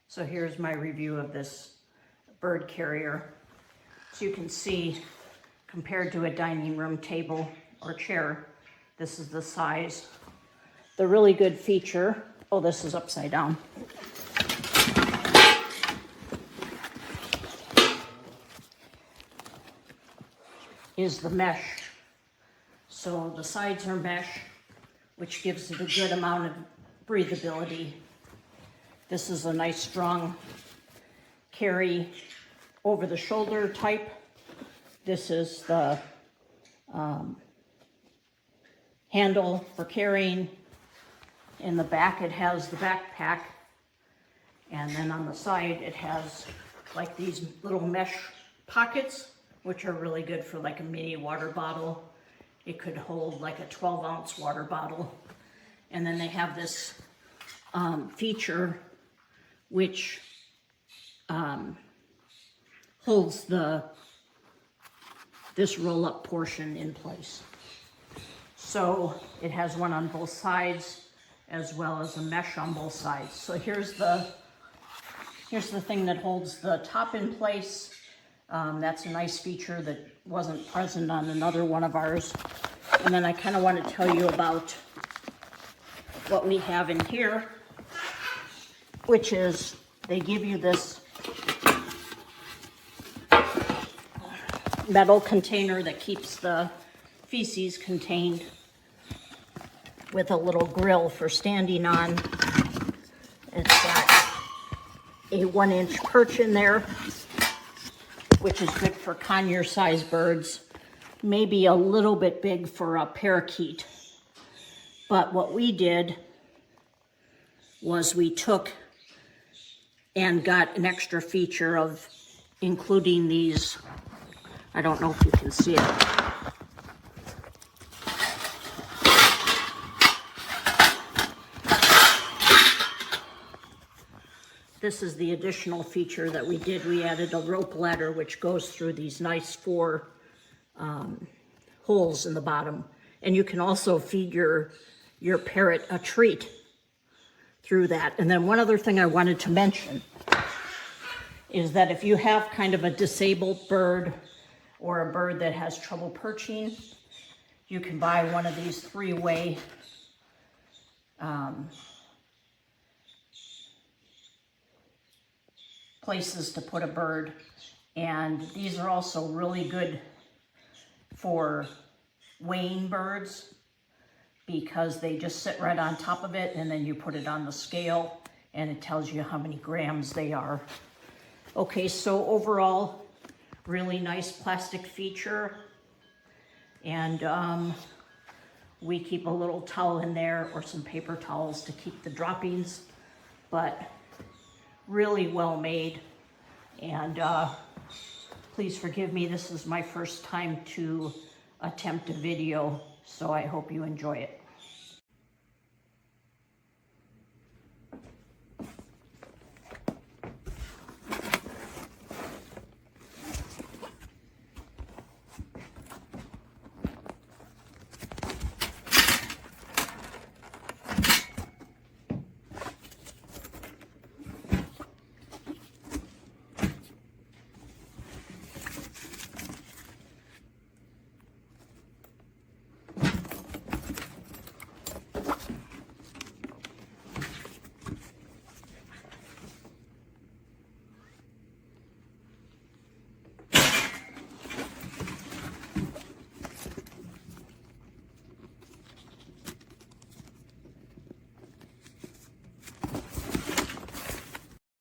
So here's my review of this bird carrier. So you can see, compared to a dining room table or chair, this is the size. The really good feature, oh, this is upside down. Is the mesh. So the sides are mesh, which gives it a good amount of breathability. This is a nice strong carry over the shoulder type. This is the handle for carrying. In the back it has the backpack, and then on the side it has like these little mesh pockets, which are really good for like a mini water bottle. It could hold like a 12-ounce water bottle. And then they have this feature which holds this roll-up portion in place. So it has one on both sides as well as a mesh on both sides. So here's the thing that holds the top in place. That's a nice feature that wasn't present on another one of ours. And then I kind of want to tell you about what we have in here, which is they give you this metal container that keeps the feces contained, with a little grill for standing on. It's got a 1-inch perch in there, which is good for conure-sized birds. Maybe a little bit big for a parakeet. But what we did was we took and got an extra feature of including these. I don't know if you can see it. This is the additional feature that we did. We added a rope ladder which goes through these nice 4 holes in the bottom. And you can also feed your parrot a treat through that. And then one other thing I wanted to mention is that if you have kind of a disabled bird or a bird that has trouble perching, you can buy one of these 3-way places to put a bird. And these are also really good for weighing birds, because they just sit right on top of it, and then you put it on the scale and it tells you how many grams they are. Okay, so overall, really nice plastic feature. And we keep a little towel in there or some paper towels to keep the droppings, but really well made. And please forgive me, this is my first time to attempt a video, so I hope you enjoy it.